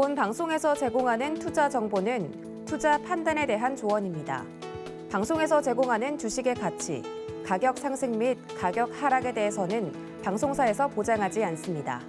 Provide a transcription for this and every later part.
본 방송에서 제공하는 투자 정보는 투자 판단에 대한 조언입니다. 방송에서 제공하는 주식의 가치, 가격 상승 및 가격 하락에 대해서는 방송사에서 보장하지 않습니다.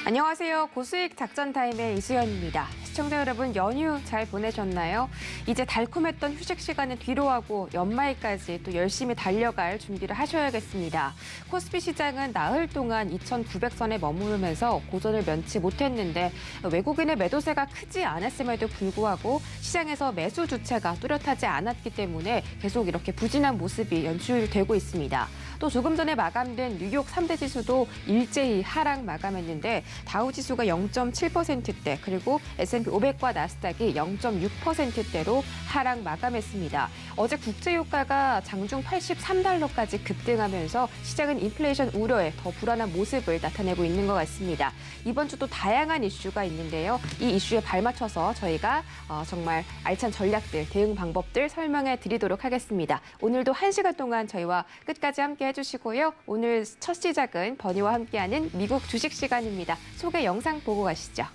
안녕하세요. 고수익 작전타임의 이수연입니다. 시청자 여러분, 연휴 잘 보내셨나요? 이제 달콤했던 휴식 시간은 뒤로 하고 연말까지 또 열심히 달려갈 준비를 하셔야겠습니다. 코스피 시장은 나흘 동안 2,900선에 머무르면서 고전을 면치 못했는데 외국인의 매도세가 크지 않았음에도 불구하고 시장에서 매수 주체가 뚜렷하지 않았기 때문에 계속 이렇게 부진한 모습이 연출되고 있습니다. 또 조금 전에 마감된 뉴욕 3대 지수도 일제히 하락 마감했는데 다우 지수가 0.7%대 그리고 S&P 500과 나스닥이 0.6%대로 하락 마감했습니다. 어제 국제유가가 장중 83달러까지 급등하면서 시장은 인플레이션 우려에 더 불안한 모습을 나타내고 있는 것 같습니다. 이번 주도 다양한 이슈가 있는데요. 이 이슈에 발맞춰서 저희가 정말 알찬 전략들, 대응 방법들 설명해 드리도록 하겠습니다. 오늘도 1시간 동안 저희와 끝까지 함께 해주시고요. 오늘 첫 시작은 버니와 함께하는 미국 주식 시간입니다. 소개 영상 보고 가시죠.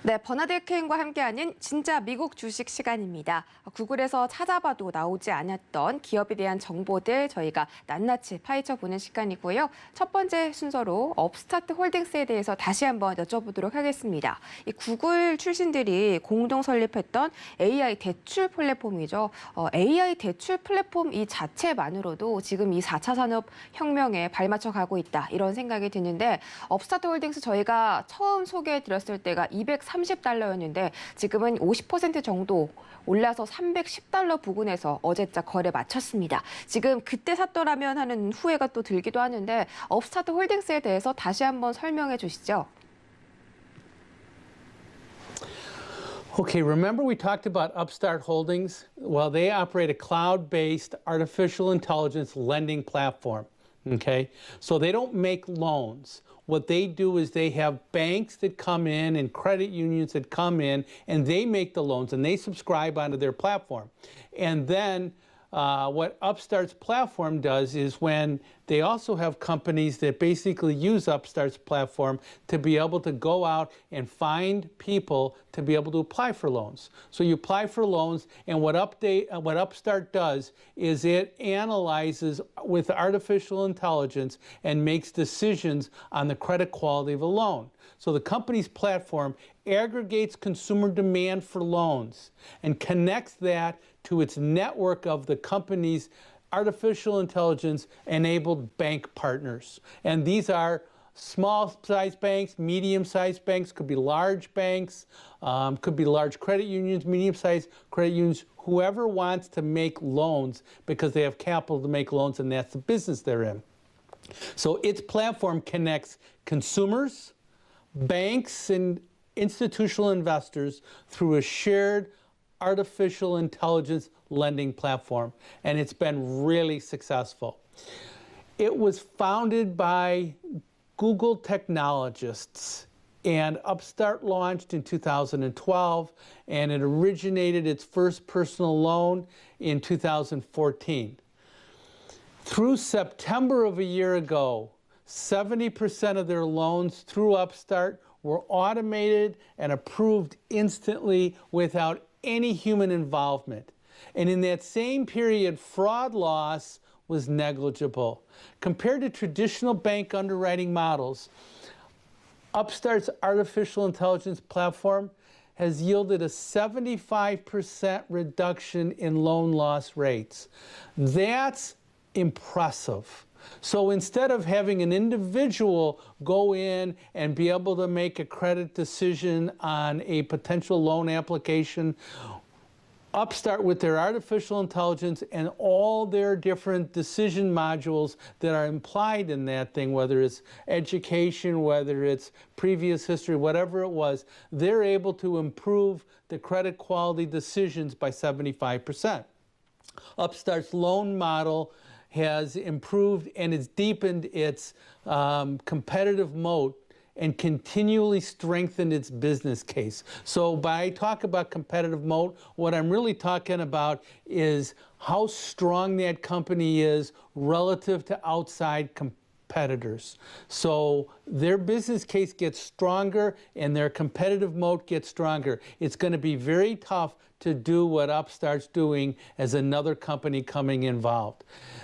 네, 버나드 케인과 함께하는 진짜 미국 주식 시간입니다. 구글에서 찾아봐도 나오지 않았던 기업에 대한 정보들 저희가 낱낱이 파헤쳐보는 시간이고요. 첫 번째 순서로 업스타트 홀딩스에 대해서 다시 한번 여쭤보도록 하겠습니다. 이 구글 출신들이 공동 설립했던 AI 대출 플랫폼이죠. AI 대출 플랫폼 이 자체만으로도 지금 이 4차 산업혁명에 발맞춰 가고 있다 이런 생각이 드는데 업스타트 홀딩스 저희가 처음 소개해드렸을 때가 230달러였는데 지금은 50% 정도 올라서 310달러 부근에서 어제자 거래 마쳤습니다. 지금 그때 샀더라면 하는 후회가 또 들기도 하는데 업스타트 홀딩스에 대해서 다시 한번 설명해 주시죠. Okay, remember we talked about Upstart Holdings? Well, they operate a cloud-based artificial intelligence lending platform. Okay, so they don't make loans. What they do is they have banks that come in and credit unions that come in and they make the loans and they subscribe onto their platform. And then what Upstart's platform does is when they also have companies that basically use Upstart's platform to be able to go out and find people to be able to apply for loans. So you apply for loans, and what Upstart does is it analyzes with artificial intelligence and makes decisions on the credit quality of a loan. So the company's platform aggregates consumer demand for loans and connects that to its network of the company's artificial intelligence enabled bank partners. And these are small-sized banks, medium-sized banks, could be large banks, could be large credit unions, medium-sized credit unions, whoever wants to make loans because they have capital to make loans and that's the business they're in. So its platform connects consumers, banks, and institutional investors through a shared artificial intelligence lending platform, and it's been really successful. It was founded by Google technologists, and Upstart launched in 2012, and it originated its first personal loan in 2014. Through September of a year ago, 70% of their loans through Upstart were automated and approved instantly without any human involvement. And in that same period, fraud loss was negligible. Compared to traditional bank underwriting models, Upstart's artificial intelligence platform has yielded a 75% reduction in loan loss rates. That's impressive. So instead of having an individual go in and be able to make a credit decision on a potential loan application, Upstart with their artificial intelligence and all their different decision modules that are implied in that thing, whether it's education, whether it's previous history, whatever it was, they're able to improve the credit quality decisions by 75%. Upstart's loan model has improved and it's deepened its competitive moat and continually strengthened its business case. So by I talk about competitive moat, what I'm really talking about is how strong that company is relative to outside competitors. So their business case gets stronger and their competitive moat gets stronger. It's going to be very tough to do what Upstart's doing as another company coming involved.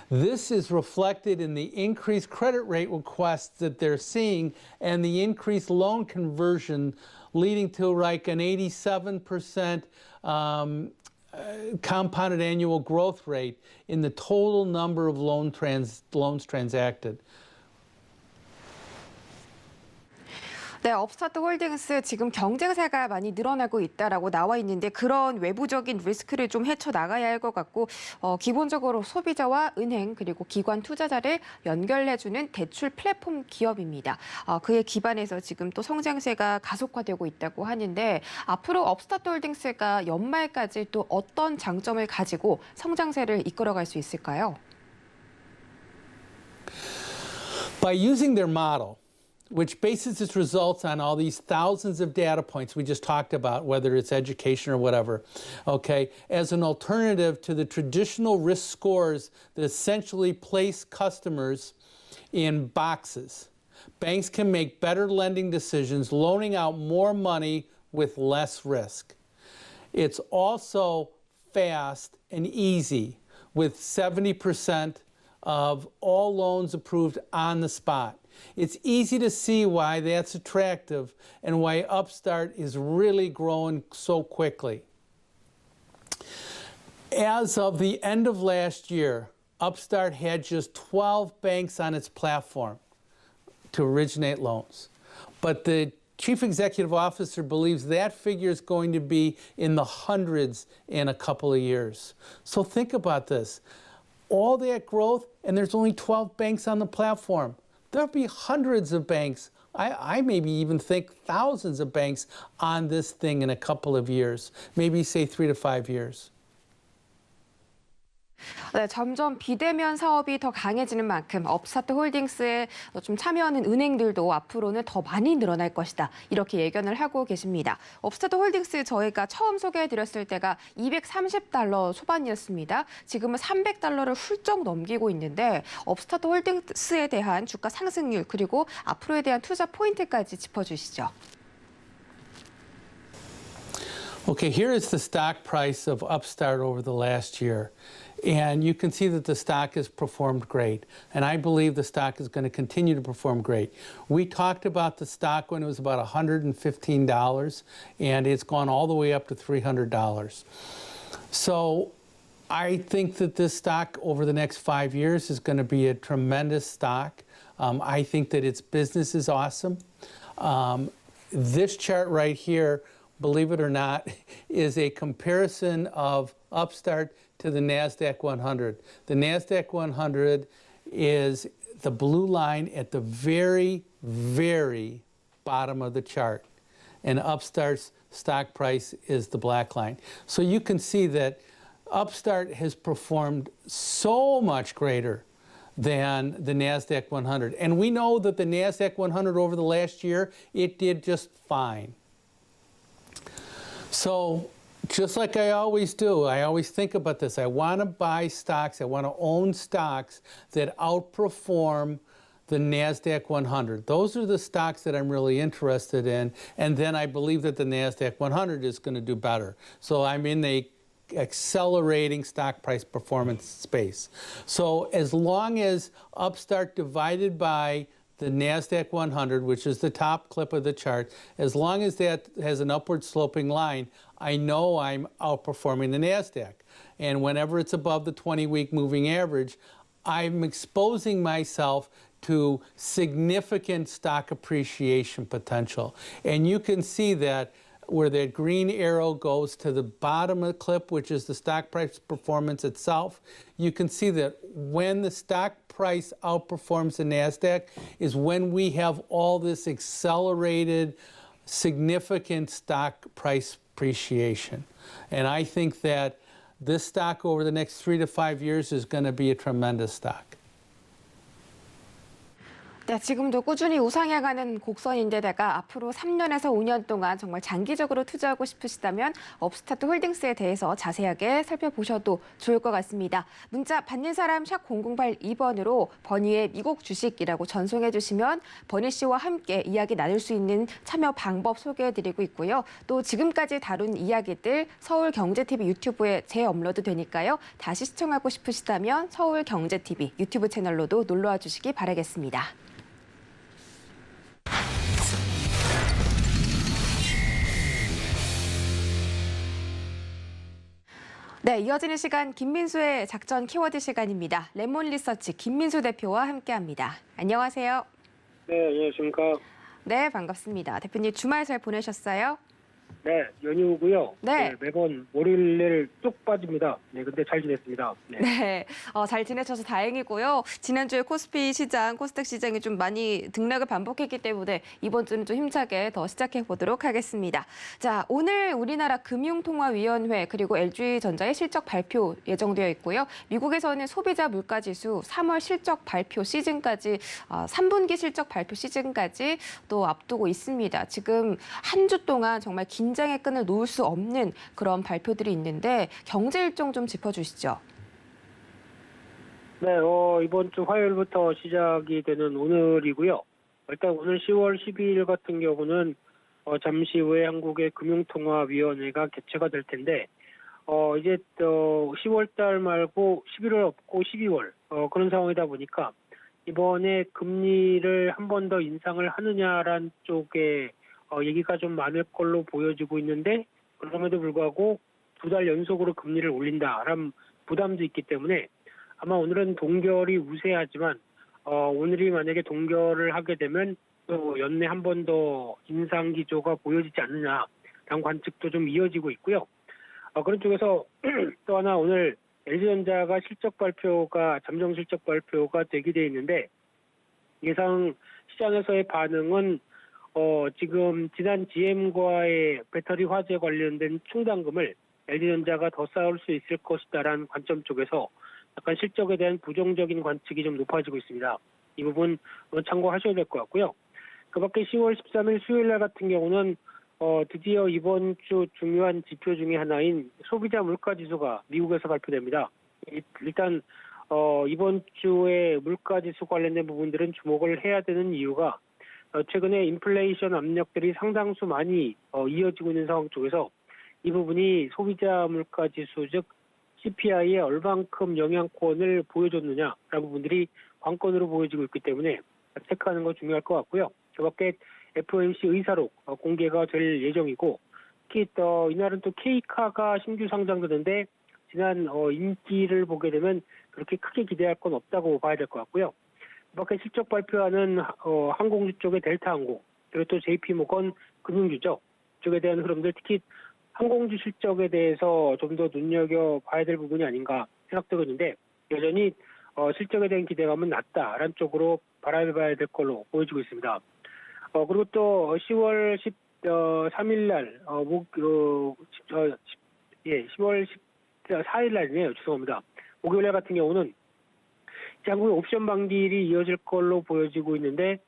This is reflected in the increased credit rate requests that they're seeing and the increased loan conversion, leading to like an 87% compounded annual growth rate in the total number of loans transacted. 네, 업스타트 홀딩스 지금 경쟁세가 많이 늘어나고 있다라고 나와 있는데 그런 외부적인 리스크를 좀 헤쳐나가야 할 것 같고 기본적으로 소비자와 은행 그리고 기관 투자자를 연결해주는 대출 플랫폼 기업입니다. 그에 기반해서 지금 또 성장세가 가속화되고 있다고 하는데 앞으로 업스타트 홀딩스가 연말까지 또 어떤 장점을 가지고 성장세를 이끌어갈 수 있을까요? By using their model, which bases its results on all these thousands of data points we just talked about, whether it's education or whatever, okay, as an alternative to the traditional risk scores that essentially place customers in boxes. Banks can make better lending decisions, loaning out more money with less risk. It's also fast and easy, with 70% of all loans approved on the spot. It's easy to see why that's attractive and why Upstart is really growing so quickly. As of the end of last year, Upstart had just 12 banks on its platform to originate loans. But the Chief Executive Officer believes that figure is going to be in the hundreds in a couple of years. So think about this. All that growth, and there's only 12 banks on the platform. There'll be hundreds of banks. I maybe even think thousands of banks on this thing in a couple of years, maybe say 3 to 5 years. 네, 점점 비대면 사업이 더 강해지는 만큼 업스타트 홀딩스에 좀 참여하는 은행들도 앞으로는 더 많이 늘어날 것이다. 이렇게 예견을 하고 계십니다. 업스타트 홀딩스 저희가 처음 소개해드렸을 때가 $230 초반이었습니다. 지금은 $300를 훌쩍 넘기고 있는데 업스타트 홀딩스에 대한 주가 상승률 그리고 앞으로에 대한 투자 포인트까지 짚어주시죠. Okay, here is the stock price of Upstart over the last year. And you can see that the stock has performed great. And I believe the stock is going to continue to perform great. We talked about the stock when it was about $115, and it's gone all the way up to $300. So I think that this stock over the next 5 years is going to be a tremendous stock. I think that its business is awesome. This chart right here, believe it or not, is a comparison of Upstart to the NASDAQ 100. The NASDAQ 100 is the blue line at the very, very bottom of the chart. And Upstart's stock price is the black line. So you can see that Upstart has performed so much greater than the NASDAQ 100. And we know that the NASDAQ 100 over the last year, it did just fine. So just like I always do, I always think about this. I want to buy stocks, I want to own stocks that outperform the NASDAQ 100. Those are the stocks that I'm really interested in. And then I believe that the NASDAQ 100 is going to do better. So I'm in the accelerating stock price performance space. So as long as Upstart divided by the NASDAQ 100, which is the top clip of the chart, as long as that has an upward sloping line, I know I'm outperforming the NASDAQ. And whenever it's above the 20-week moving average, I'm exposing myself to significant stock appreciation potential. And you can see that where that green arrow goes to the bottom of the clip, which is the stock price performance itself, you can see that when the stock price outperforms the NASDAQ is when we have all this accelerated, significant stock price appreciation. And I think that this stock over the next 3 to 5 years is going to be a tremendous stock. 네, 지금도 꾸준히 우상향하는 곡선인데다가 앞으로 3년에서 5년 동안 정말 장기적으로 투자하고 싶으시다면 업스타트 홀딩스에 대해서 자세하게 살펴보셔도 좋을 것 같습니다. 문자 받는 사람 샵 0082번으로 버니의 미국 주식이라고 전송해 주시면 버니 씨와 함께 이야기 나눌 수 있는 참여 방법 소개해드리고 있고요. 또 지금까지 다룬 이야기들 서울경제TV 유튜브에 재업로드 되니까요. 다시 시청하고 싶으시다면 서울경제TV 유튜브 채널로도 놀러와 주시기 바라겠습니다. 네, 이어지는 시간 김민수의 작전 키워드 시간입니다. 레몬 리서치 김민수 대표와 함께합니다. 안녕하세요. 네, 안녕하십니까. 네, 반갑습니다. 대표님 주말 잘 보내셨어요? 네, 연휴고요. 네. 매번 월요일날 뚝 빠집니다. 네, 근데 잘 지냈습니다. 네. 네, 잘 지내셔서 다행이고요. 지난주에 코스피 시장, 코스닥 시장이 좀 많이 등락을 반복했기 때문에 이번 주는 좀 힘차게 더 시작해 보도록 하겠습니다. 자, 오늘 우리나라 금융통화위원회 그리고 LG전자의 실적 발표 예정되어 있고요. 미국에서는 소비자 물가지수 3월 실적 발표 시즌까지 3분기 실적 발표 시즌까지 또 앞두고 있습니다. 지금 한 주 동안 정말 긴장의 끈을 놓을 수 없는 그런 발표들이 있는데 경제 일정 좀 짚어주시죠. 네, 이번 주 화요일부터 시작이 되는 오늘이고요. 일단 오늘 10월 12일 같은 경우는 잠시 후에 한국의 금융통화위원회가 개최가 될 텐데 이제 10월 달 말고 11월 없고 12월 그런 상황이다 보니까 이번에 금리를 한 번 더 인상을 하느냐라는 쪽에 얘기가 좀 많을 걸로 보여지고 있는데 그럼에도 불구하고 2달 연속으로 금리를 올린다라는 부담도 있기 때문에 아마 오늘은 동결이 우세하지만 오늘이 만약에 동결을 하게 되면 또 연내 한 번 더 인상 기조가 보여지지 않느냐라는 관측도 좀 이어지고 있고요. 그런 쪽에서 또 하나 오늘 LG전자가 잠정 실적 발표가 되게 돼 있는데 예상 시장에서의 반응은 지금 지난 GM과의 배터리 화재 관련된 충당금을 LG전자가 더 쌓을 수 있을 것이다라는 관점 쪽에서 약간 실적에 대한 부정적인 관측이 좀 높아지고 있습니다. 이 부분 참고하셔야 될 것 같고요. 그 밖에 10월 13일 수요일 날 같은 경우는 드디어 이번 주 중요한 지표 중에 하나인 소비자 물가지수가 미국에서 발표됩니다. 일단 이번 주에 물가지수 관련된 부분들은 주목을 해야 되는 이유가 최근에 인플레이션 압력들이 상당수 많이 이어지고 있는 상황 쪽에서 이 부분이 소비자 물가지수 즉 CPI에 얼만큼 영향권을 보여줬느냐라는 부분들이 관건으로 보여지고 있기 때문에 체크하는 거 중요할 것 같고요. 그 밖에 FOMC 의사록 공개가 될 예정이고 특히 이날은 또 K카가 신규 상장되는데 지난 인기를 보게 되면 그렇게 크게 기대할 건 없다고 봐야 될 것 같고요. 밖에 실적 발표하는 항공주 쪽의 델타항공 그리고 또 JP모건 금융주죠. 쪽에 대한 흐름들 특히 항공주 실적에 대해서 좀 더 눈여겨봐야 될 부분이 아닌가 생각되거든요. 여전히 실적에 대한 기대감은 낮다라는 쪽으로 바라봐야 될 걸로 보여지고 있습니다. 그리고 또 10월 13일 날 10월 14일 날이네요. 죄송합니다. 목요일 날 같은 경우는 한국의 옵션 반길이 이어질 걸로 보여지고 있는데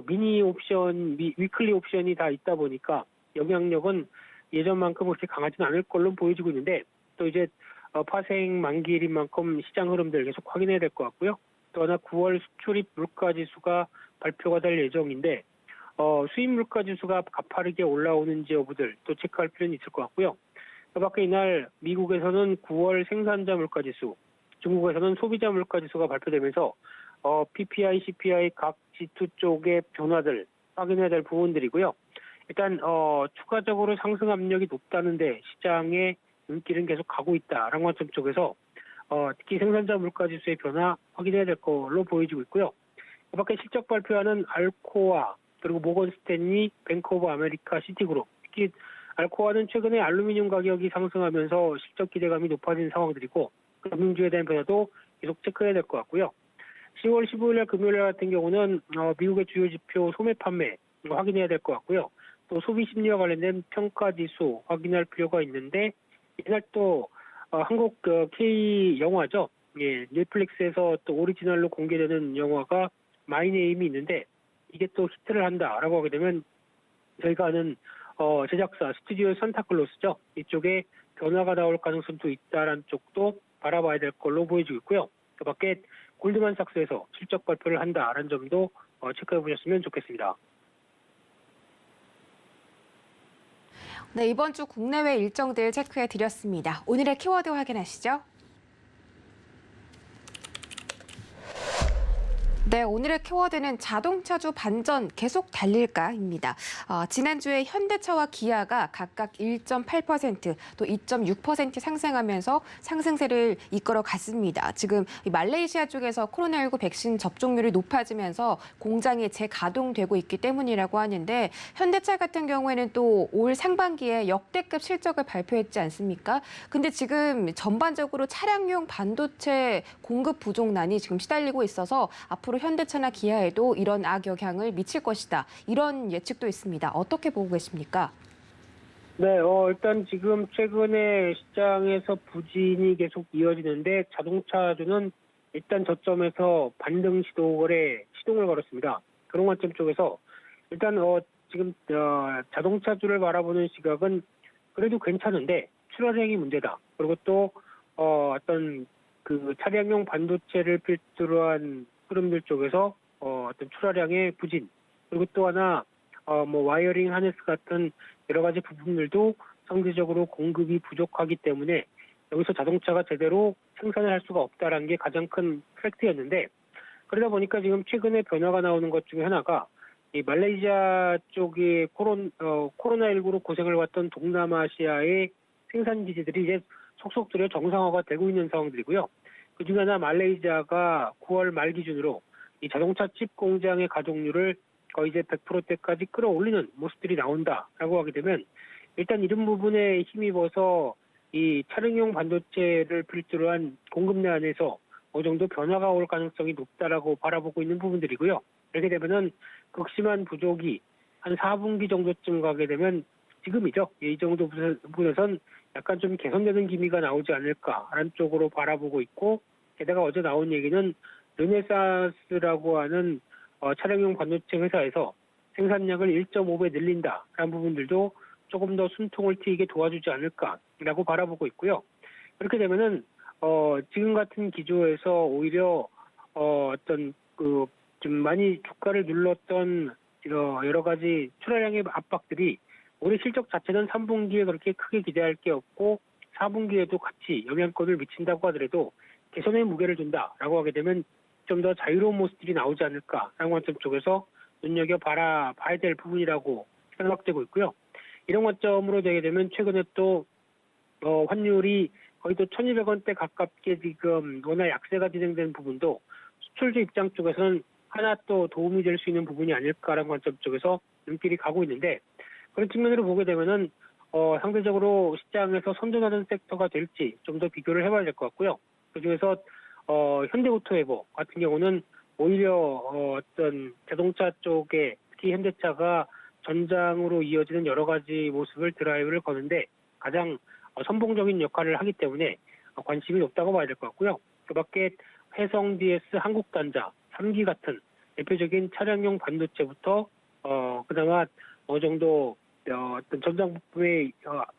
미니 옵션, 위클리 옵션이 다 있다 보니까 영향력은 예전만큼 그렇게 강하지는 않을 걸로 보여지고 있는데 또 이제 파생 만기일인 만큼 시장 흐름들 계속 확인해야 될 것 같고요. 또 하나 9월 수출입 물가지수가 발표가 될 예정인데 수입 물가지수가 가파르게 올라오는지 여부들 또 체크할 필요는 있을 것 같고요. 그 밖에 이날 미국에서는 9월 생산자 물가지수 중국에서는 소비자 물가지수가 발표되면서 PPI, CPI 각 지수 쪽의 변화들 확인해야 될 부분들이고요. 일단 추가적으로 상승 압력이 높다는데 시장의 눈길은 계속 가고 있다라는 관점 쪽에서 특히 생산자 물가지수의 변화 확인해야 될 걸로 보여지고 있고요. 그 밖에 실적 발표하는 알코아 그리고 모건 스탠리, 뱅크 오브 아메리카, 시티그룹 특히 알코아는 최근에 알루미늄 가격이 상승하면서 실적 기대감이 높아진 상황들이고 금융주에 대한 변화도 계속 체크해야 될 것 같고요. 10월 15일 날 금요일 날 같은 경우는 미국의 주요 지표 소매 판매 확인해야 될 것 같고요. 또 소비 심리와 관련된 평가 지수 확인할 필요가 있는데 이날 또 한국 K 영화죠. 예, 넷플릭스에서 또 오리지널로 공개되는 영화가 마이네임이 있는데 이게 또 히트를 한다라고 하게 되면 저희가 아는 제작사 스튜디오 산타클로스죠. 이쪽에 변화가 나올 가능성도 있다라는 쪽도 바라봐야 될 걸로 보여지고 있고요. 그 밖에 골드만삭스에서 실적 발표를 한다라는 점도 체크해 보셨으면 좋겠습니다. 네, 이번 주 국내외 일정들 체크해 드렸습니다. 오늘의 키워드 확인하시죠. 네, 오늘의 키워드는 자동차주 반전 계속 달릴까입니다. 지난주에 현대차와 기아가 각각 1.8%, 또 2.6% 상승하면서 상승세를 이끌어 갔습니다. 지금 말레이시아 쪽에서 코로나19 백신 접종률이 높아지면서 공장이 재가동되고 있기 때문이라고 하는데 현대차 같은 경우에는 또 올 상반기에 역대급 실적을 발표했지 않습니까? 근데 지금 전반적으로 차량용 반도체 공급 부족난이 지금 시달리고 있어서 앞으로 현대차나 기아에도 이런 악영향을 미칠 것이다. 이런 예측도 있습니다. 어떻게 보고 계십니까? 네, 일단 지금 최근에 시장에서 부진이 계속 이어지는데 자동차주는 일단 저점에서 반등 시동을 걸었습니다. 그런 관점 쪽에서 일단 지금 자동차주를 바라보는 시각은 그래도 괜찮은데 출하량이 문제다. 그리고 또 어떤 그 차량용 반도체를 필두로 한 흐름들 쪽에서 어떤 출하량의 부진, 그리고 또 하나 와이어링 하네스 같은 여러 가지 부분들도 상대적으로 공급이 부족하기 때문에 여기서 자동차가 제대로 생산을 할 수가 없다라는 게 가장 큰 팩트였는데, 그러다 보니까 지금 최근에 변화가 나오는 것 중에 하나가 이 말레이시아 쪽이 코로나19로 고생을 받던 동남아시아의 생산 기지들이 이제 속속 들여 정상화가 되고 있는 상황들이고요. 그중에 하나 말레이시아가 9월 말 기준으로 이 자동차 칩 공장의 가동률을 거의 이제 100%대까지 끌어올리는 모습들이 나온다라고 하게 되면 일단 이런 부분에 힘입어서 이 차량용 반도체를 필두로 한 공급난에서 어느 정도 변화가 올 가능성이 높다라고 바라보고 있는 부분들이고요. 이렇게 되면은 극심한 부족이 한 4분기 정도쯤 가게 되면 지금이죠. 이 정도 부분에선 약간 좀 개선되는 기미가 나오지 않을까라는 쪽으로 바라보고 있고, 게다가 어제 나온 얘기는 르네사스라고 하는 차량용 반도체 회사에서 생산량을 1.5배 늘린다라는 부분들도 조금 더 숨통을 트이게 도와주지 않을까라고 바라보고 있고요. 그렇게 되면은 지금 같은 기조에서 오히려 어떤 그 좀 많이 주가를 눌렀던 여러 가지 출하량의 압박들이 올해 실적 자체는 3분기에 그렇게 크게 기대할 게 없고 4분기에도 같이 영향권을 미친다고 하더라도 개선의 무게를 둔다라고 하게 되면 좀 더 자유로운 모습들이 나오지 않을까라는 관점 쪽에서 눈여겨봐야 될 부분이라고 생각되고 있고요. 이런 관점으로 되게 되면 최근에 또 환율이 거의 또 1,200원대 가깝게 지금 원화 약세가 진행되는 부분도 수출주 입장 쪽에서는 하나 또 도움이 될 수 있는 부분이 아닐까라는 관점 쪽에서 눈길이 가고 있는데, 그런 측면으로 보게 되면은 상대적으로 시장에서 선전하는 섹터가 될지 좀 더 비교를 해봐야 될 것 같고요. 그중에서 현대오토에버 같은 경우는 오히려 어떤 자동차 쪽에 특히 현대차가 전장으로 이어지는 여러 가지 모습을 드라이브를 거는데 가장 선봉적인 역할을 하기 때문에 관심이 높다고 봐야 될 것 같고요. 그 밖에 회성 DS 한국단자 3기 같은 대표적인 차량용 반도체부터 그나마 어느 정도 어떤 전장 부품의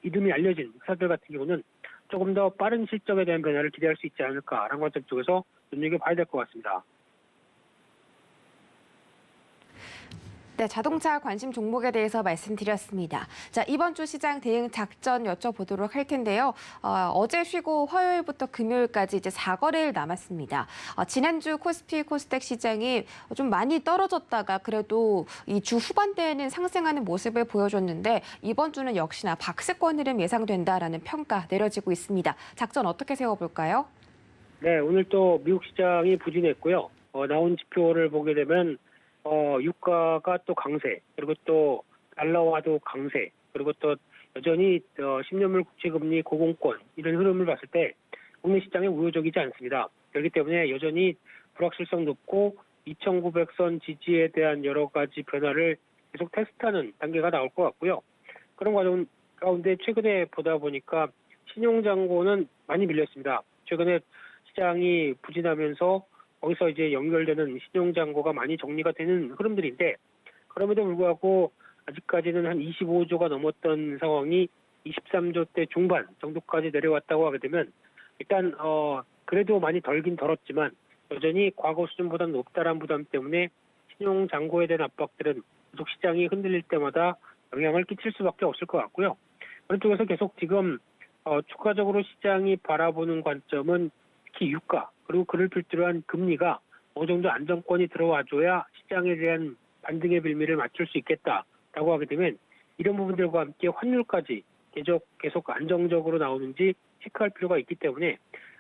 이름이 알려진 회사들 같은 경우는 조금 더 빠른 실적에 대한 변화를 기대할 수 있지 않을까라는 관점 쪽에서 눈여겨봐야 될 것 같습니다. 네, 자동차 관심 종목에 대해서 말씀드렸습니다. 자, 이번 주 시장 대응 작전 여쭤보도록 할 텐데요. 어제 쉬고 화요일부터 금요일까지 이제 4거래일 남았습니다. 지난주 코스피 코스닥 시장이 좀 많이 떨어졌다가 그래도 이 주 후반대에는 상승하는 모습을 보여줬는데 이번 주는 역시나 박스권 흐름 예상된다라는 평가 내려지고 있습니다. 작전 어떻게 세워볼까요? 네, 오늘 또 미국 시장이 부진했고요. 나온 지표를 보게 되면 유가가 또 강세, 그리고 또 달러화도 강세, 그리고 또 여전히 10년물 국채금리 고공권 이런 흐름을 봤을 때 국내 시장에 우호적이지 않습니다. 그렇기 때문에 여전히 불확실성 높고 2,900선 지지에 대한 여러 가지 변화를 계속 테스트하는 단계가 나올 것 같고요. 그런 과정 가운데 최근에 보다 보니까 신용잔고는 많이 밀렸습니다. 최근에 시장이 부진하면서 거기서 이제 연결되는 신용잔고가 많이 정리가 되는 흐름들인데, 그럼에도 불구하고 아직까지는 한 25조가 넘었던 상황이 23조대 중반 정도까지 내려왔다고 하게 되면, 일단 그래도 많이 덜긴 덜었지만 여전히 과거 수준보다는 높다란 부담 때문에 신용잔고에 대한 압박들은 계속 시장이 흔들릴 때마다 영향을 끼칠 수밖에 없을 것 같고요. 그런 쪽에서 계속 지금 추가적으로 시장이 바라보는 관점은 특히 유가, 그리고 그를 필두로 한 금리가 어느 정도 안정권이 들어와줘야 시장에 대한 반등의 빌미를 맞출 수 있겠다라고 하게 되면, 이런 부분들과 함께 환율까지 계속 안정적으로 나오는지 체크할 필요가 있기 때문에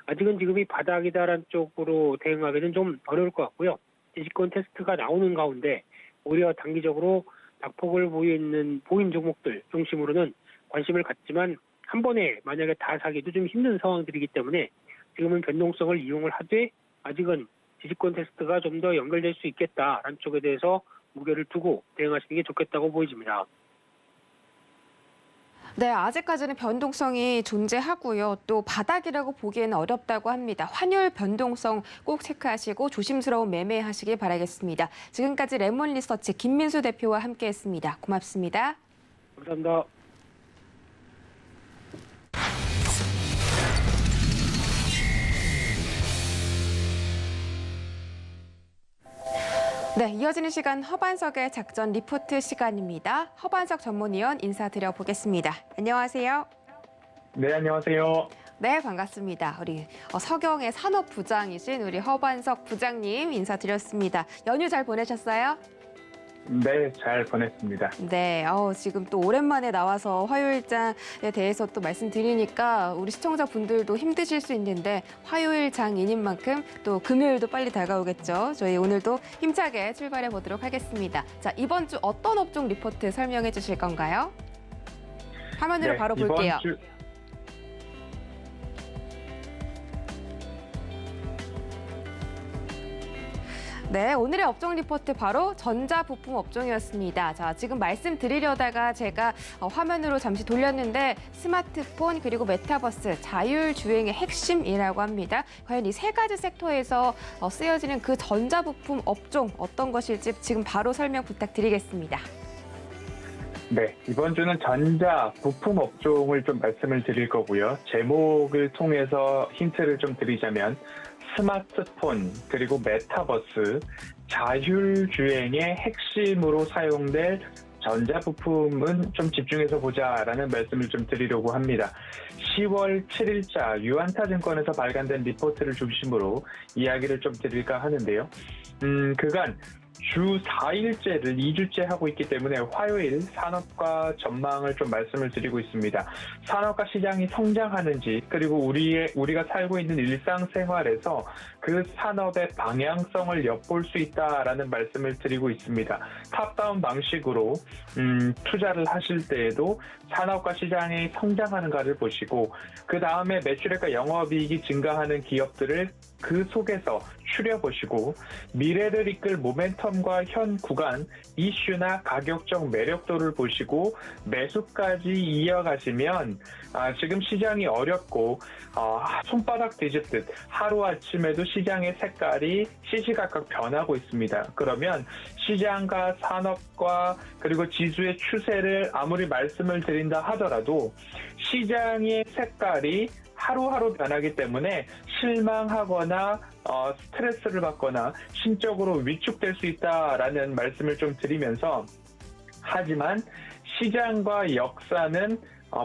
아직은 지금이 바닥이다라는 쪽으로 대응하기는 좀 어려울 것 같고요. 지지권 테스트가 나오는 가운데 오히려 단기적으로 낙폭을 보인 종목들 중심으로는 관심을 갖지만, 한 번에 만약에 다 사기도 좀 힘든 상황들이기 때문에 지금은 변동성을 이용을 하되 아직은 지지권 테스트가 좀 더 연결될 수 있겠다라는 쪽에 대해서 무게를 두고 대응하시는 게 좋겠다고 보여집니다. 네, 아직까지는 변동성이 존재하고요. 또 바닥이라고 보기에는 어렵다고 합니다. 환율 변동성 꼭 체크하시고 조심스러운 매매하시길 바라겠습니다. 지금까지 레몬리서치 김민수 대표와 함께했습니다. 고맙습니다. 감사합니다. 네, 이어지는 시간 허반석의 작전 리포트 시간입니다. 허반석 전문위원 인사드려 보겠습니다. 안녕하세요. 네, 안녕하세요. 네, 반갑습니다. 우리 서경의 산업부장이신 우리 허반석 부장님 인사드렸습니다. 연휴 잘 보내셨어요? 네, 잘 보냈습니다. 네, 지금 또 오랜만에 나와서 화요일장에 대해서 또 말씀드리니까 우리 시청자분들도 힘드실 수 있는데, 화요일장인인 만큼 또 금요일도 빨리 다가오겠죠. 저희 오늘도 힘차게 출발해 보도록 하겠습니다. 자, 이번 주 어떤 업종 리포트 설명해 주실 건가요? 화면으로 네, 바로 볼게요. 네, 오늘의 업종 리포트 바로 전자부품 업종이었습니다. 자, 지금 말씀드리려다가 제가 화면으로 잠시 돌렸는데, 스마트폰 그리고 메타버스, 자율주행의 핵심이라고 합니다. 과연 이 세 가지 섹터에서 쓰여지는 그 전자부품 업종 어떤 것일지 지금 바로 설명 부탁드리겠습니다. 네, 이번 주는 전자 부품 업종을 좀 말씀을 드릴 거고요. 제목을 통해서 힌트를 좀 드리자면, 스마트폰 그리고 메타버스, 자율주행의 핵심으로 사용될 전자부품은 좀 집중해서 보자라는 말씀을 좀 드리려고 합니다. 10월 7일자 유안타증권에서 발간된 리포트를 중심으로 이야기를 좀 드릴까 하는데요. 그간 주 4일째를 2주째 하고 있기 때문에 화요일 산업과 전망을 좀 말씀을 드리고 있습니다. 산업과 시장이 성장하는지, 그리고 우리가 살고 있는 일상생활에서 그 산업의 방향성을 엿볼 수 있다라는 말씀을 드리고 있습니다. 탑다운 방식으로 투자를 하실 때에도 산업과 시장이 성장하는가를 보시고, 그 다음에 매출액과 영업이익이 증가하는 기업들을 그 속에서 추려보시고, 미래를 이끌 모멘텀과 현 구간 이슈나 가격적 매력도를 보시고 매수까지 이어가시면, 지금 시장이 어렵고 손바닥 뒤집듯 하루아침에도 시장의 색깔이 시시각각 변하고 있습니다. 그러면 시장과 산업과 그리고 지수의 추세를 아무리 말씀을 드린다 하더라도 시장의 색깔이 하루하루 변하기 때문에 실망하거나 스트레스를 받거나 심적으로 위축될 수 있다라는 말씀을 좀 드리면서, 하지만 시장과 역사는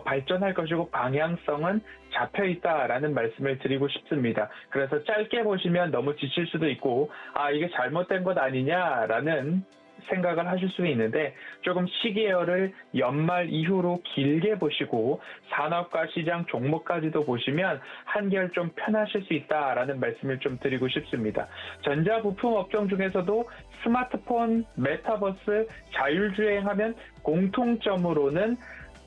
발전할 것이고 방향성은 잡혀 있다라는 말씀을 드리고 싶습니다. 그래서 짧게 보시면 너무 지칠 수도 있고, 이게 잘못된 것 아니냐라는 생각을 하실 수 있는데, 조금 시계열을 연말 이후로 길게 보시고 산업과 시장 종목까지도 보시면 한결 좀 편하실 수 있다라는 말씀을 좀 드리고 싶습니다. 전자부품 업종 중에서도 스마트폰, 메타버스, 자율주행하면 공통점으로는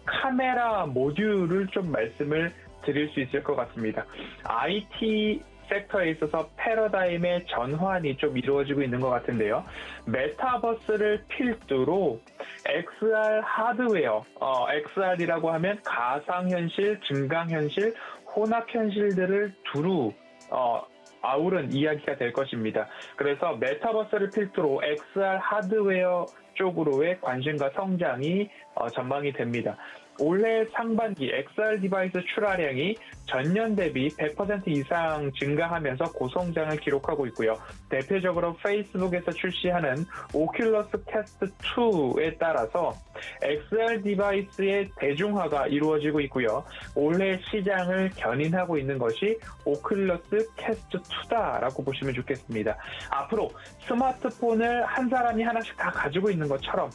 카메라 모듈을 좀 말씀을 드릴 수 있을 것 같습니다. IT 섹터에 있어서 패러다임의 전환이 좀 이루어지고 있는 것 같은데요. 메타버스를 필두로 XR 하드웨어, XR이라고 하면 가상현실, 증강현실, 혼합현실들을 두루 아우른 이야기가 될 것입니다. 그래서 메타버스를 필두로 XR 하드웨어 쪽으로의 관심과 성장이 전망이 됩니다. 올해 상반기 XR 디바이스 출하량이 전년 대비 100% 이상 증가하면서 고성장을 기록하고 있고요. 대표적으로 페이스북에서 출시하는 오큘러스 캐스트 2에 따라서 XR 디바이스의 대중화가 이루어지고 있고요. 올해 시장을 견인하고 있는 것이 오큘러스 캐스트 2다라고 보시면 좋겠습니다. 앞으로 스마트폰을 한 사람이 하나씩 다 가지고 있는 것처럼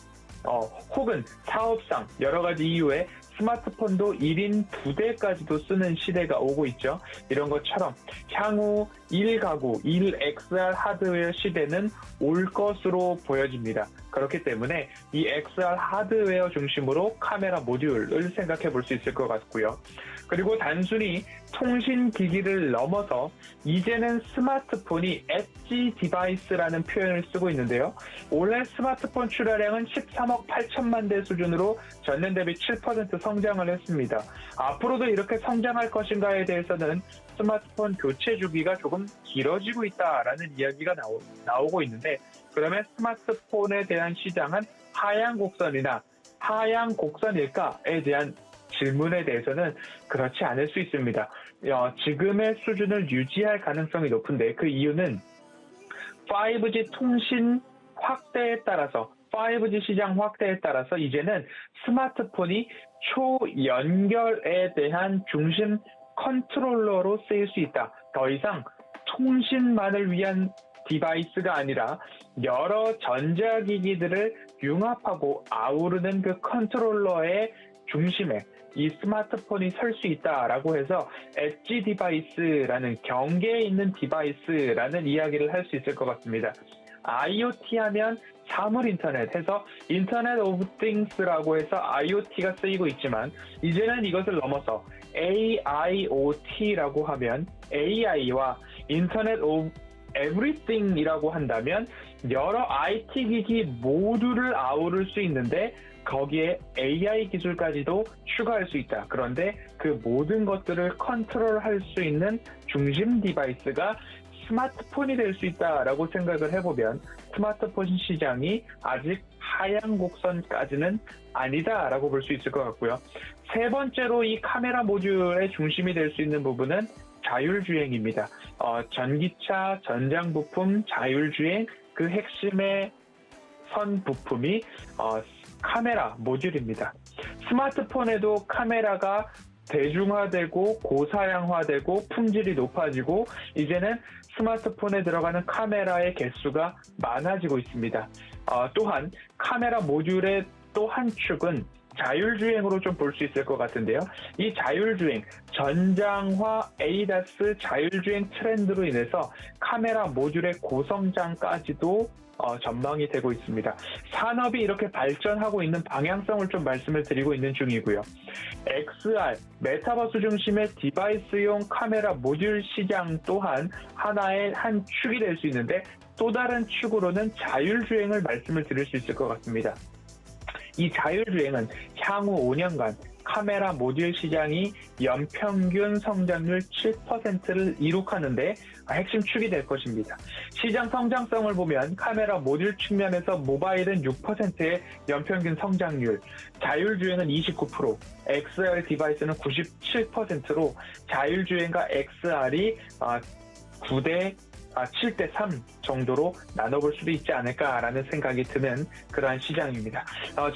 혹은 사업상 여러 가지 이유에 스마트폰도 1인 2대까지도 쓰는 시대가 오고 있죠. 이런 것처럼 향후 1가구, 1XR 하드웨어 시대는 올 것으로 보여집니다. 그렇기 때문에 이 XR 하드웨어 중심으로 카메라 모듈을 생각해 볼 수 있을 것 같고요. 그리고 단순히 통신기기를 넘어서 이제는 스마트폰이 엣지 디바이스라는 표현을 쓰고 있는데요. 올해 스마트폰 출하량은 13억 8천만 대 수준으로 전년 대비 7% 성장을 했습니다. 앞으로도 이렇게 성장할 것인가에 대해서는 스마트폰 교체 주기가 조금 길어지고 있다라는 이야기가 나오고 있는데, 그러면 스마트폰에 대한 시장은 하향 곡선일까에 대한 질문에 대해서는 그렇지 않을 수 있습니다. 지금의 수준을 유지할 가능성이 높은데, 그 이유는 5G 통신 확대에 따라서 5G 시장 확대에 따라서 이제는 스마트폰이 초연결에 대한 중심 컨트롤러로 쓰일 수 있다. 더 이상 통신만을 위한 디바이스가 아니라 여러 전자기기들을 융합하고 아우르는 그 컨트롤러의 중심에 이 스마트폰이 설 수 있다라고 해서 엣지 디바이스라는 경계에 있는 디바이스라는 이야기를 할 수 있을 것 같습니다. IoT 하면 사물 인터넷 해서 인터넷 오브 띵스라고 해서 IoT가 쓰이고 있지만, 이제는 이것을 넘어서 AIoT라고 하면 AI와 인터넷 오브 에브리띵이라고 한다면 여러 IT 기기 모두를 아우를 수 있는데 거기에 AI 기술까지도 추가할 수 있다. 그런데 그 모든 것들을 컨트롤할 수 있는 중심 디바이스가 스마트폰이 될 수 있다라고 생각을 해보면 스마트폰 시장이 아직 하향 곡선까지는 아니다라고 볼 수 있을 것 같고요. 세 번째로 이 카메라 모듈의 중심이 될 수 있는 부분은 자율주행입니다. 전기차, 전장 부품, 자율주행, 그 핵심의 선 부품이 카메라 모듈입니다. 스마트폰에도 카메라가 대중화되고 고사양화되고 품질이 높아지고 이제는 스마트폰에 들어가는 카메라의 개수가 많아지고 있습니다. 또한 카메라 모듈의 또 한 축은 자율주행으로 좀 볼 수 있을 것 같은데요. 이 자율주행, 전장화 ADAS 자율주행 트렌드로 인해서 카메라 모듈의 고성장까지도 전망이 되고 있습니다. 산업이 이렇게 발전하고 있는 방향성을 좀 말씀을 드리고 있는 중이고요. XR, 메타버스 중심의 디바이스용 카메라 모듈 시장 또한 하나의 한 축이 될 수 있는데, 또 다른 축으로는 자율주행을 말씀을 드릴 수 있을 것 같습니다. 이 자율주행은 향후 5년간 카메라 모듈 시장이 연평균 성장률 7%를 이룩하는데 핵심 축이 될 것입니다. 시장 성장성을 보면 카메라 모듈 측면에서 모바일은 6%의 연평균 성장률, 자율주행은 29%, XR 디바이스는 97%로 자율주행과 XR이 7대3 정도로 나눠볼 수도 있지 않을까라는 생각이 드는 그러한 시장입니다.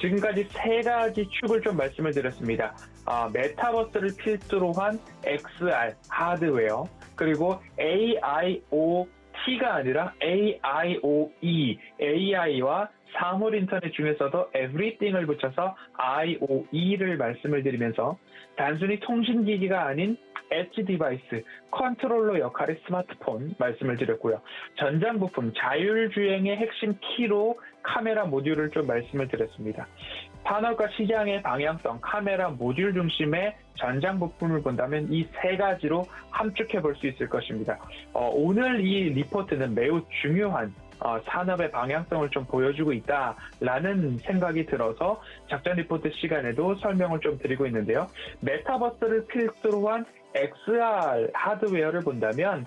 지금까지 세 가지 축을 좀 말씀을 드렸습니다. 메타버스를 필두로 한 XR 하드웨어, 그리고 AIoT가 아니라 AIoE, AI와 사물 인터넷 중에서도 everything을 붙여서 IoE를 말씀을 드리면서 단순히 통신기기가 아닌 엣지 디바이스, 컨트롤러 역할의 스마트폰 말씀을 드렸고요. 전장 부품, 자율주행의 핵심 키로 카메라 모듈을 좀 말씀을 드렸습니다. 판업과 시장의 방향성, 카메라 모듈 중심의 전장 부품을 본다면 이 세 가지로 함축해 볼 수 있을 것입니다. 오늘 이 리포트는 매우 중요한 산업의 방향성을 좀 보여주고 있다라는 생각이 들어서 작전 리포트 시간에도 설명을 좀 드리고 있는데요. 메타버스를 필두로 한 XR 하드웨어를 본다면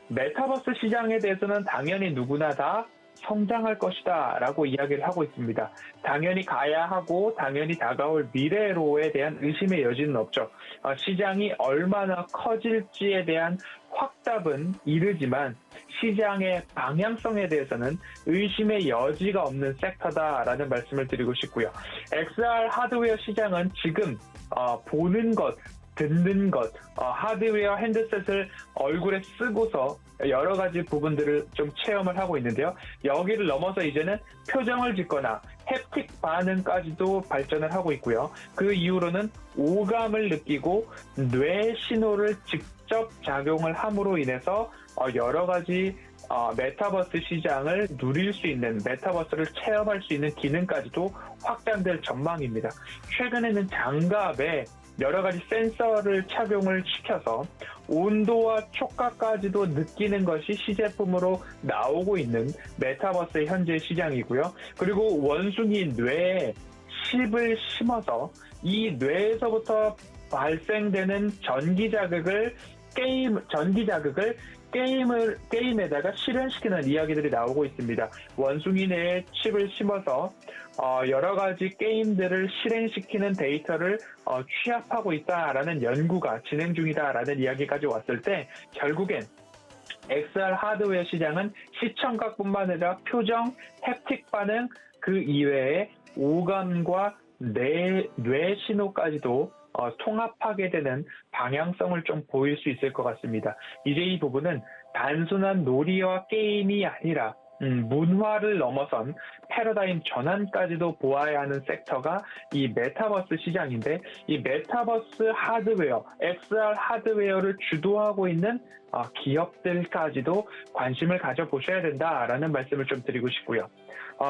메타버스 시장에 대해서는 당연히 누구나 다 성장할 것이다 라고 이야기를 하고 있습니다. 당연히 가야 하고 당연히 다가올 미래로에 대한 의심의 여지는 없죠. 시장이 얼마나 커질지에 대한 확답은 이르지만 시장의 방향성에 대해서는 의심의 여지가 없는 섹터다라는 말씀을 드리고 싶고요. XR 하드웨어 시장은 지금 보는 것, 듣는 것, 하드웨어 핸드셋을 얼굴에 쓰고서 여러 가지 부분들을 좀 체험을 하고 있는데요. 여기를 넘어서 이제는 표정을 짓거나 햅틱 반응까지도 발전을 하고 있고요. 그 이후로는 오감을 느끼고 뇌 신호를 직접 작용을 함으로 인해서 여러 가지 메타버스 시장을 누릴 수 있는, 메타버스를 체험할 수 있는 기능까지도 확장될 전망입니다. 최근에는 장갑에 여러 가지 센서를 착용을 시켜서 온도와 촉각까지도 느끼는 것이 시제품으로 나오고 있는 메타버스의 현재 시장이고요. 그리고 원숭이 뇌에 칩을 심어서 이 뇌에서부터 발생되는 전기 자극을 게임에다가 실현시키는 이야기들이 나오고 있습니다. 원숭이 뇌에 칩을 심어서 여러 가지 게임들을 실행시키는 데이터를 취합하고 있다라는 연구가 진행 중이다라는 이야기까지 왔을 때 결국엔 XR 하드웨어 시장은 시청각뿐만 아니라 표정, 햅틱 반응, 그 이외에 오감과 뇌 신호까지도 통합하게 되는 방향성을 좀 보일 수 있을 것 같습니다. 이제 이 부분은 단순한 놀이와 게임이 아니라 문화를 넘어선 패러다임 전환까지도 보아야 하는 섹터가 이 메타버스 시장인데, 이 메타버스 하드웨어, XR 하드웨어를 주도하고 있는 기업들까지도 관심을 가져보셔야 된다라는 말씀을 좀 드리고 싶고요.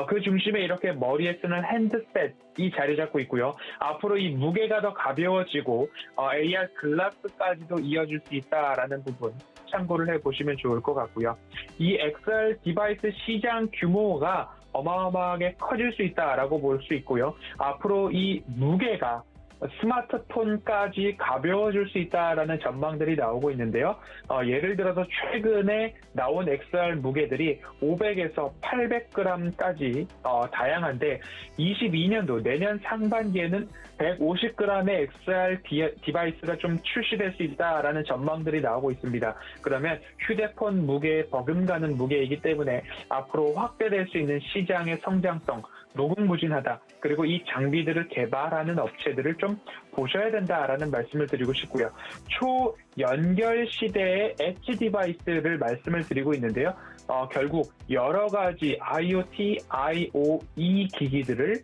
그 중심에 이렇게 머리에 쓰는 핸드셋이 자리 잡고 있고요. 앞으로 이 무게가 더 가벼워지고 AR 글라스까지도 이어질 수 있다라는 부분 참고를 해보시면 좋을 것 같고요. 이 XR 디바이스 시장 규모가 어마어마하게 커질 수 있다라고 볼 수 있고요. 앞으로 이 무게가 스마트폰까지 가벼워질 수 있다라는 전망들이 나오고 있는데요. 예를 들어서 최근에 나온 XR 무게들이 500에서 800g까지 다양한데 22년도 내년 상반기에는 150g의 XR 디바이스가 좀 출시될 수 있다라는 전망들이 나오고 있습니다. 그러면 휴대폰 무게에 버금가는 무게이기 때문에 앞으로 확대될 수 있는 시장의 성장성 무궁무진하다. 그리고 이 장비들을 개발하는 업체들을 좀 보셔야 된다라는 말씀을 드리고 싶고요. 초연결 시대의 엣지 디바이스를 말씀을 드리고 있는데요. 결국 여러 가지 IoT, IoE 기기들을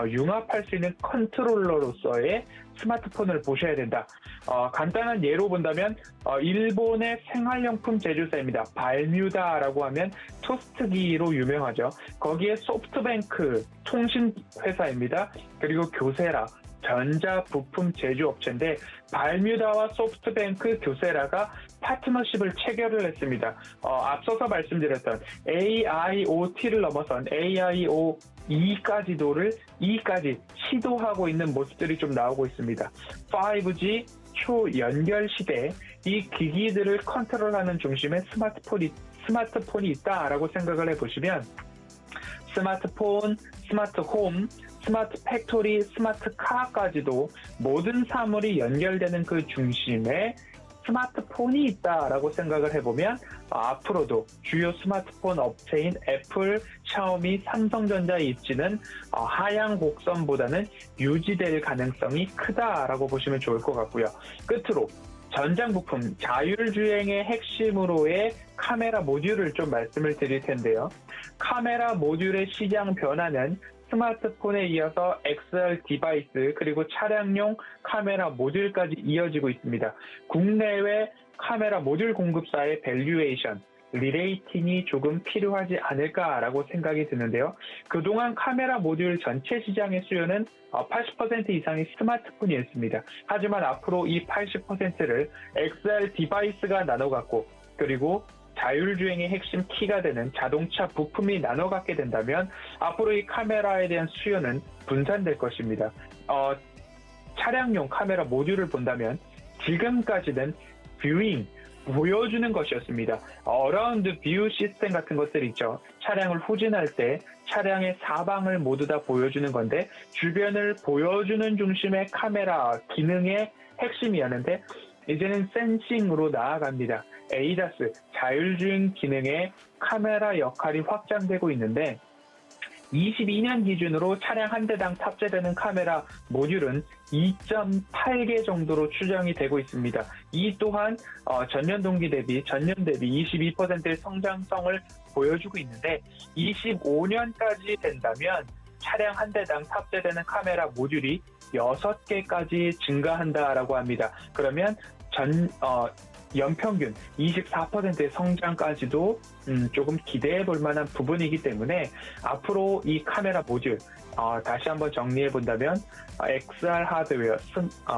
융합할 수 있는 컨트롤러로서의 스마트폰을 보셔야 된다. 간단한 예로 본다면 일본의 생활용품 제조사입니다. 발뮤다라고 하면 토스트기로 유명하죠. 거기에 소프트뱅크 통신회사입니다. 그리고 교세라 전자부품 제조업체인데 발뮤다와 소프트뱅크, 교세라가 파트너십을 체결을 했습니다. 앞서서 말씀드렸던 AIoT를 넘어선 AIoE까지 시도하고 있는 모습들이 좀 나오고 있습니다. 5G 초연결 시대에 이 기기들을 컨트롤하는 중심에 스마트폰이 있다라고 생각을 해보시면 스마트폰, 스마트홈, 스마트 팩토리, 스마트 카까지도 모든 사물이 연결되는 그 중심에 스마트폰이 있다라고 생각을 해보면 앞으로도 주요 스마트폰 업체인 애플, 샤오미, 삼성전자의 입지는 하향 곡선보다는 유지될 가능성이 크다라고 보시면 좋을 것 같고요. 끝으로 전장 부품, 자율주행의 핵심으로의 카메라 모듈을 좀 말씀을 드릴 텐데요. 카메라 모듈의 시장 변화는 스마트폰에 이어서 XR 디바이스 그리고 차량용 카메라 모듈까지 이어지고 있습니다. 국내외 카메라 모듈 공급사의 밸류에이션, 리레이팅이 조금 필요하지 않을까라고 생각이 드는데요. 그동안 카메라 모듈 전체 시장의 수요는 80% 이상이 스마트폰이었습니다. 하지만 앞으로 이 80%를 XR 디바이스가 나눠 갖고 그리고 자율주행의 핵심 키가 되는 자동차 부품이 나눠 갖게 된다면 앞으로 이 카메라에 대한 수요는 분산될 것입니다. 차량용 카메라 모듈을 본다면 지금까지는 뷰잉, 보여주는 것이었습니다. 어라운드 뷰 시스템 같은 것들 있죠. 차량을 후진할 때 차량의 사방을 모두 다 보여주는 건데 주변을 보여주는 중심의 카메라 기능의 핵심이었는데 이제는 센싱으로 나아갑니다. ADAS, 자율주행 기능의 카메라 역할이 확장되고 있는데 22년 기준으로 차량 한 대당 탑재되는 카메라 모듈은 2.8개 정도로 추정이 되고 있습니다. 이 또한 전년 동기 대비 22%의 성장성을 보여주고 있는데 25년까지 된다면 차량 한 대당 탑재되는 카메라 모듈이 6개까지 증가한다라고 합니다. 그러면 연평균 24%의 성장까지도 조금 기대해 볼 만한 부분이기 때문에 앞으로 이 카메라 모듈 다시 한번 정리해 본다면 XR 하드웨어,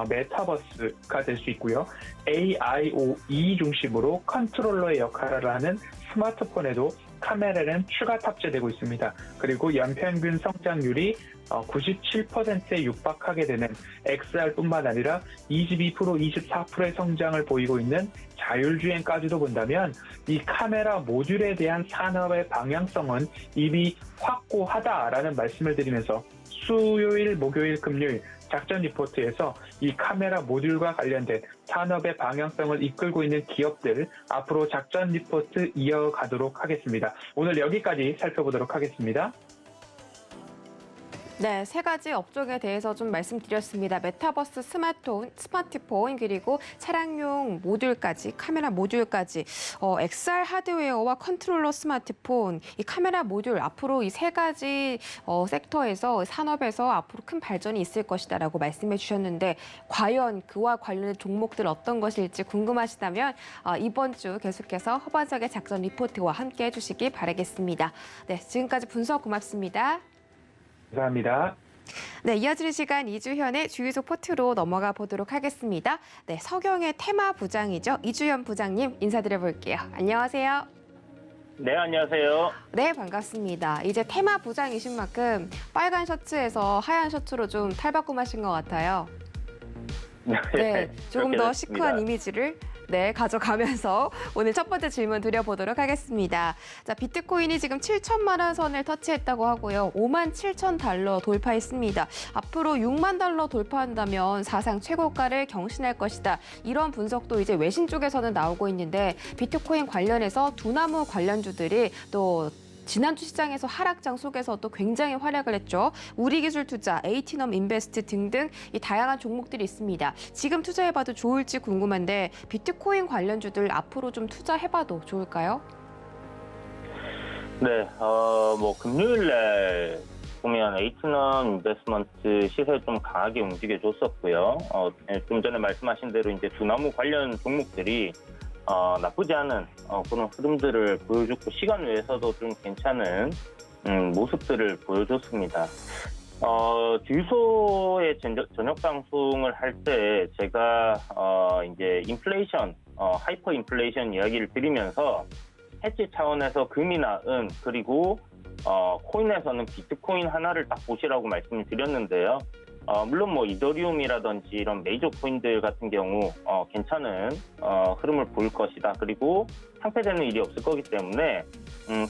메타버스가 될 수 있고요. AIoE 중심으로 컨트롤러의 역할을 하는 스마트폰에도 카메라는 추가 탑재되고 있습니다. 그리고 연평균 성장률이 97%에 육박하게 되는 XR뿐만 아니라 22%, 24%의 성장을 보이고 있는 자율주행까지도 본다면 이 카메라 모듈에 대한 산업의 방향성은 이미 확고하다라는 말씀을 드리면서 수요일, 목요일, 금요일 작전 리포트에서 이 카메라 모듈과 관련된 산업의 방향성을 이끌고 있는 기업들 앞으로 작전 리포트 이어가도록 하겠습니다. 오늘 여기까지 살펴보도록 하겠습니다. 네, 세 가지 업종에 대해서 좀 말씀드렸습니다. 메타버스, 스마트폰, 그리고 차량용 모듈까지, 카메라 모듈까지, XR 하드웨어와 컨트롤러 스마트폰, 이 카메라 모듈 앞으로 이 세 가지 섹터에서 산업에서 앞으로 큰 발전이 있을 것이다라고 말씀해 주셨는데 과연 그와 관련된 종목들 어떤 것일지 궁금하시다면 이번 주 계속해서 허반석의 작전 리포트와 함께 해주시기 바라겠습니다. 네, 지금까지 분석 고맙습니다. 감사합니다. 네, 이어지는 시간 이주현의 주유소 포트로 넘어가 보도록 하겠습니다. 네, 서경의 테마 부장이죠. 이주현 부장님 인사드려 볼게요. 안녕하세요. 네, 안녕하세요. 네, 반갑습니다. 이제 테마 부장이신 만큼 빨간 셔츠에서 하얀 셔츠로 좀 탈바꿈하신 것 같아요. 네, 조금 더 됐습니다. 시크한 이미지를 가져가면서 오늘 첫 번째 질문 드려보도록 하겠습니다. 자, 비트코인이 지금 7천만 원 선을 터치했다고 하고요. 5만 7천 달러 돌파했습니다. 앞으로 6만 달러 돌파한다면 사상 최고가를 경신할 것이다. 이런 분석도 이제 외신 쪽에서는 나오고 있는데 비트코인 관련해서 두나무 관련주들이 또 지난주 시장에서 하락장 속에서도 굉장히 활약을 했죠. 우리기술투자, 에이티넘 인베스트 등등 이 다양한 종목들이 있습니다. 지금 투자해봐도 좋을지 궁금한데 비트코인 관련주들 앞으로 좀 투자해봐도 좋을까요? 네, 금요일 날 보면 에이티넘 인베스트먼트 시세 좀 강하게 움직여줬었고요. 좀 전에 말씀하신 대로 이제 두나무 관련 종목들이 나쁘지 않은 그런 흐름들을 보여줬고 시간 외에서도 좀 괜찮은 모습들을 보여줬습니다. 주유소의 저녁 방송을 할 때 제가 이제 인플레이션, 하이퍼 인플레이션 이야기를 드리면서 해지 차원에서 금이나 은 그리고 코인에서는 비트코인 하나를 딱 보시라고 말씀을 드렸는데요. 물론 뭐 이더리움이라든지 이런 메이저 코인들 같은 경우 괜찮은 흐름을 보일 것이다. 그리고 상폐되는 일이 없을 거기 때문에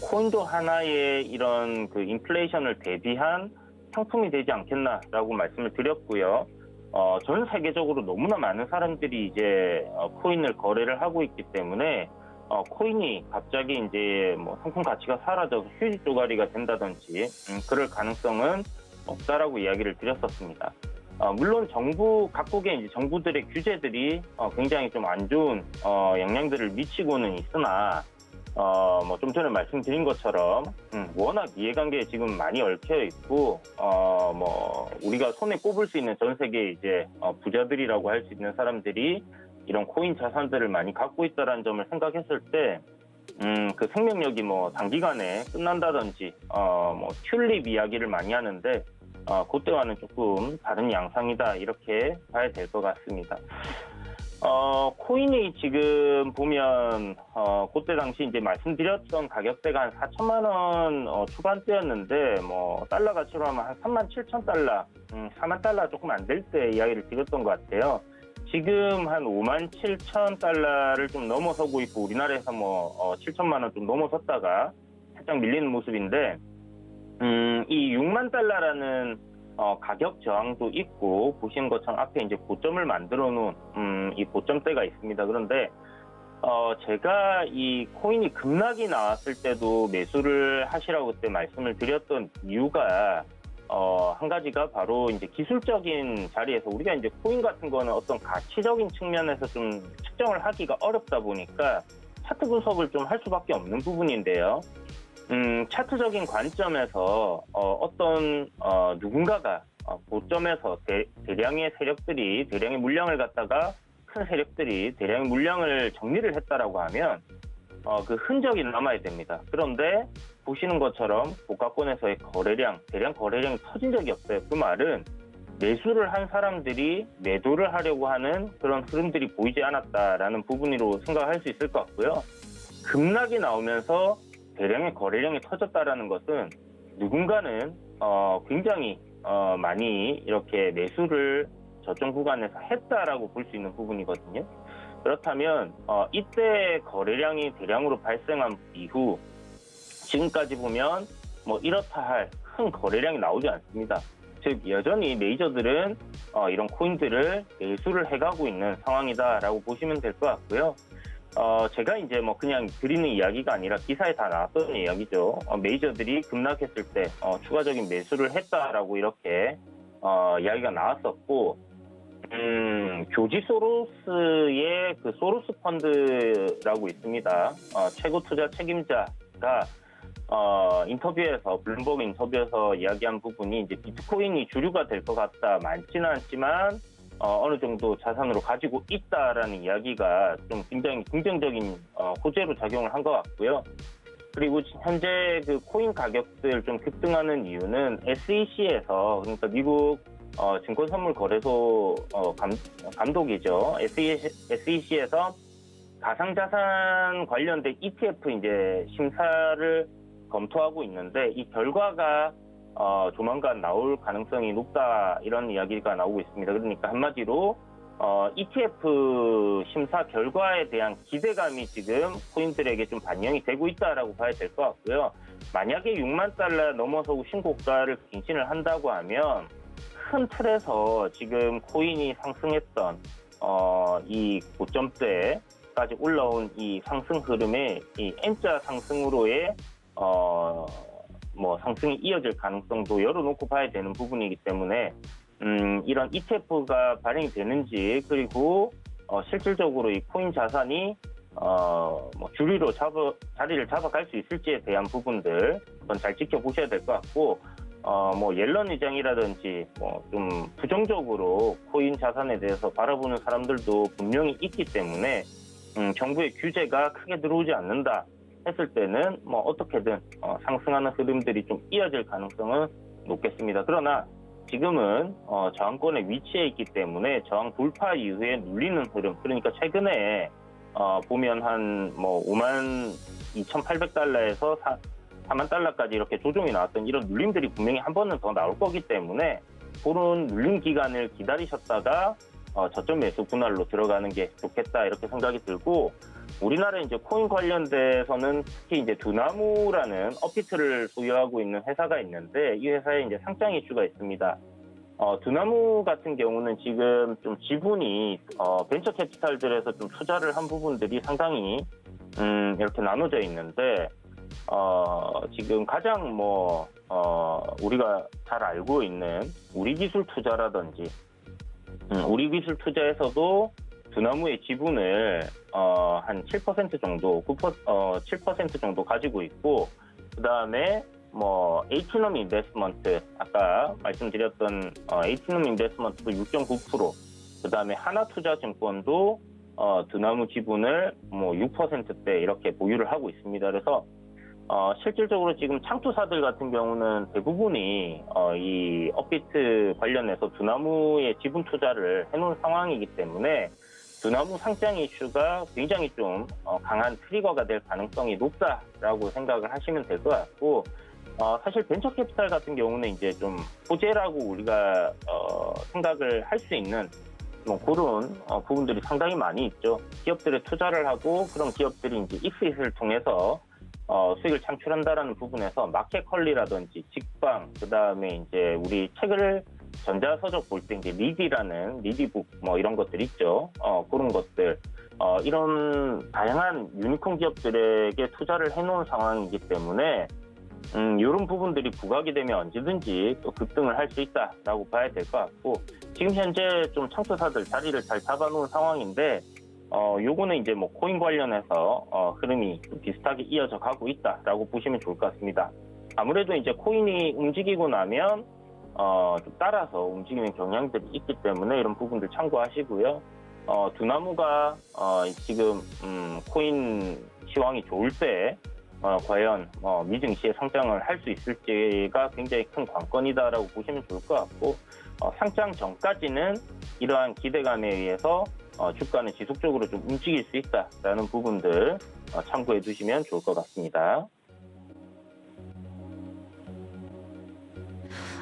코인도 하나의 이런 그 인플레이션을 대비한 상품이 되지 않겠나라고 말씀을 드렸고요. 전 세계적으로 너무나 많은 사람들이 이제 코인을 거래를 하고 있기 때문에 코인이 갑자기 이제 뭐 상품 가치가 사라져서 휴지 쪼가리가 된다든지 그럴 가능성은 없다라고 이야기를 드렸었습니다. 물론 각국의 이제 정부들의 규제들이 굉장히 좀 안 좋은 영향들을 미치고는 있으나 뭐 좀 전에 말씀드린 것처럼 워낙 이해관계에 지금 많이 얽혀 있고 뭐 우리가 손에 꼽을 수 있는 전 세계 이제 부자들이라고 할 수 있는 사람들이 이런 코인 자산들을 많이 갖고 있다라는 점을 생각했을 때 그 생명력이 뭐 단기간에 끝난다든지 뭐 튤립 이야기를 많이 하는데 그때와는 조금 다른 양상이다 이렇게 봐야 될 것 같습니다. 코인이 지금 보면 그때 당시 이제 말씀드렸던 가격대가 한 4천만 원 초반대였는데 뭐 달러 가치로 하면 한 37,000달러, 4만 달러 조금 안 될 때 이야기를 드렸던 것 같아요. 지금 한 57,000달러를 좀 넘어서고 있고 우리나라에서 뭐 7천만 원 좀 넘어섰다가 살짝 밀리는 모습인데 이 6만 달러라는 가격 저항도 있고 보시는 것처럼 앞에 이제 고점을 만들어 놓은 이 고점대가 있습니다. 그런데 제가 이 코인이 급락이 나왔을 때도 매수를 하시라고 그때 말씀을 드렸던 이유가 한 가지가 바로 이제 기술적인 자리에서 우리가 이제 코인 같은 거는 어떤 가치적인 측면에서 좀 측정을 하기가 어렵다 보니까 차트 분석을 좀 할 수밖에 없는 부분인데요. 차트적인 관점에서 어떤 누군가가 고점에서 대량의 세력들이 대량의 물량을 갖다가 큰 세력들이 대량의 물량을 정리를 했다라고 하면 그 흔적이 남아야 됩니다. 그런데 보시는 것처럼 고가권에서의 대량 거래량이 터진 적이 없어요. 그 말은 매수를 한 사람들이 매도를 하려고 하는 그런 흐름들이 보이지 않았다라는 부분으로 생각할 수 있을 것 같고요. 급락이 나오면서 대량의 거래량이 터졌다라는 것은 누군가는 굉장히 많이 이렇게 매수를 저점 구간에서 했다라고 볼 수 있는 부분이거든요. 그렇다면 이때 거래량이 대량으로 발생한 이후 지금까지 보면 뭐 이렇다 할 큰 거래량이 나오지 않습니다. 즉 여전히 메이저들은 이런 코인들을 매수를 해가고 있는 상황이다라고 보시면 될 것 같고요. 제가 이제 뭐 그냥 드리는 이야기가 아니라 기사에 다 나왔던 이야기죠. 메이저들이 급락했을 때 추가적인 매수를 했다라고 이렇게 이야기가 나왔었고, 조지 소로스의 그 소로스 펀드라고 있습니다. 최고 투자 책임자가 인터뷰에서 블룸버그 인터뷰에서 이야기한 부분이 이제 비트코인이 주류가 될 것 같다. 많지는 않지만 어느 정도 자산으로 가지고 있다라는 이야기가 좀 굉장히 긍정적인 호재로 작용을 한 것 같고요. 그리고 현재 그 코인 가격들 좀 급등하는 이유는 SEC에서 그러니까 미국 증권선물거래소 감독이죠. SEC에서 가상자산 관련된 ETF 이제 심사를 검토하고 있는데 이 결과가 조만간 나올 가능성이 높다 이런 이야기가 나오고 있습니다. 그러니까 한마디로 ETF 심사 결과에 대한 기대감이 지금 코인들에게 좀 반영이 되고 있다라고 봐야 될 것 같고요. 만약에 6만 달러 넘어서고 신고가를 갱신을 한다고 하면 큰 틀에서 지금 코인이 상승했던 이 고점대까지 올라온 이 상승 흐름에 이 N자 상승으로의 뭐 상승이 이어질 가능성도 열어놓고 봐야 되는 부분이기 때문에 이런 ETF가 발행이 되는지 그리고 실질적으로 이 코인 자산이 뭐 주류로 자리를 잡아갈 수 있을지에 대한 부분들 그건 잘 지켜보셔야 될 것 같고 뭐 옐런 의장이라든지 뭐 좀 부정적으로 코인 자산에 대해서 바라보는 사람들도 분명히 있기 때문에 정부의 규제가 크게 들어오지 않는다 했을 때는 뭐 어떻게든 상승하는 흐름들이 좀 이어질 가능성은 높겠습니다. 그러나 지금은 저항권에 위치해 있기 때문에 저항 돌파 이후에 눌리는 흐름, 그러니까 최근에 보면 한 뭐 52,800달러에서 4만 달러까지 이렇게 조정이 나왔던 이런 눌림들이 분명히 한 번은 더 나올 거기 때문에 그런 눌림 기간을 기다리셨다가 저점 매수 분할로 들어가는 게 좋겠다 이렇게 생각이 들고, 우리나라 이제 코인 관련돼서는 특히 이제 두나무라는 업비트를 소유하고 있는 회사가 있는데 이 회사에 이제 상장 이슈가 있습니다. 두나무 같은 경우는 지금 좀 지분이 벤처 캐피탈들에서 좀 투자를 한 부분들이 상당히 이렇게 나눠져 있는데 지금 가장 우리가 잘 알고 있는 우리기술 투자라든지 우리기술 투자에서도 두나무의 지분을 한 7% 정도, 7% 정도 가지고 있고, 그 다음에 H놈 인베스트먼트, 아까 말씀드렸던 H놈 인베스트먼트도 6.9%, 그 다음에 하나투자증권도 두나무 지분을 6%대 이렇게 보유를 하고 있습니다. 그래서 실질적으로 지금 창투사들 같은 경우는 대부분이 이 업비트 관련해서 두나무의 지분 투자를 해놓은 상황이기 때문에 두나무 상장 이슈가 굉장히 좀 강한 트리거가 될 가능성이 높다라고 생각을 하시면 될 것 같고, 사실 벤처 캐피탈 같은 경우는 이제 좀 호재라고 우리가 생각을 할 수 있는 그런 부분들이 상당히 많이 있죠. 기업들에 투자를 하고 그런 기업들이 이제 익스잇을 통해서 수익을 창출한다라는 부분에서 마켓 컬리라든지 직방, 그 다음에 이제 우리 책을 전자서적 볼 때 이제 리디라는 리디북 이런 것들 있죠. 그런 것들 이런 다양한 유니콘 기업들에게 투자를 해놓은 상황이기 때문에 이런 부분들이 부각이 되면 언제든지 또 급등을 할 수 있다라고 봐야 될 것 같고, 지금 현재 좀 창투사들 자리를 잘 잡아놓은 상황인데 요거는 이제 코인 관련해서 흐름이 좀 비슷하게 이어져 가고 있다라고 보시면 좋을 것 같습니다. 아무래도 이제 코인이 움직이고 나면 좀 따라서 움직이는 경향들이 있기 때문에 이런 부분들 참고하시고요. 두나무가 지금 코인 시황이 좋을 때 과연 미증시에 상장을 할 수 있을지가 굉장히 큰 관건이다라고 보시면 좋을 것 같고, 상장 전까지는 이러한 기대감에 의해서 주가는 지속적으로 좀 움직일 수 있다라는 부분들 참고해 두시면 좋을 것 같습니다.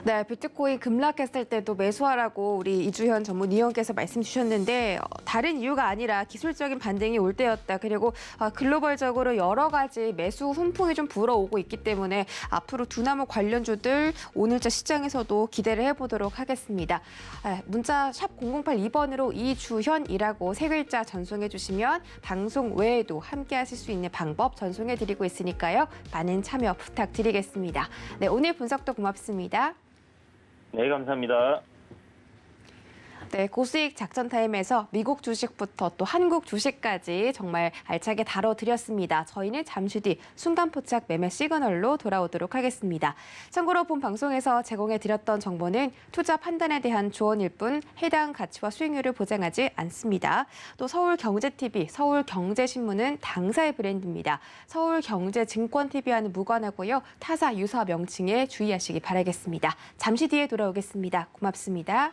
네, 비트코인 급락했을 때도 매수하라고 우리 이주현 전문위원께서 말씀 주셨는데 다른 이유가 아니라 기술적인 반등이 올 때였다. 그리고 글로벌적으로 여러 가지 매수 훈풍이 좀 불어오고 있기 때문에 앞으로 두나무 관련주들 오늘자 시장에서도 기대를 해보도록 하겠습니다. 문자 샵 0082번으로 이주현이라고 세 글자 전송해 주시면 방송 외에도 함께 하실 수 있는 방법 전송해 드리고 있으니까요. 많은 참여 부탁드리겠습니다. 네, 오늘 분석도 고맙습니다. 네, 감사합니다. 네, 고수익 작전 타임에서 미국 주식부터 또 한국 주식까지 정말 알차게 다뤄드렸습니다. 저희는 잠시 뒤 순간포착 매매 시그널로 돌아오도록 하겠습니다. 참고로 본 방송에서 제공해드렸던 정보는 투자 판단에 대한 조언일 뿐 해당 가치와 수익률을 보장하지 않습니다. 또 서울경제TV, 서울경제신문은 당사의 브랜드입니다. 서울경제증권TV와는 무관하고요. 타사 유사 명칭에 주의하시기 바라겠습니다. 잠시 뒤에 돌아오겠습니다. 고맙습니다.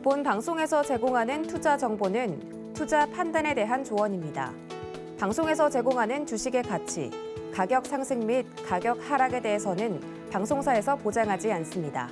본 방송에서 제공하는 투자 정보는 투자 판단에 대한 조언입니다. 방송에서 제공하는 주식의 가치, 가격 상승 및 가격 하락에 대해서는 방송사에서 보장하지 않습니다.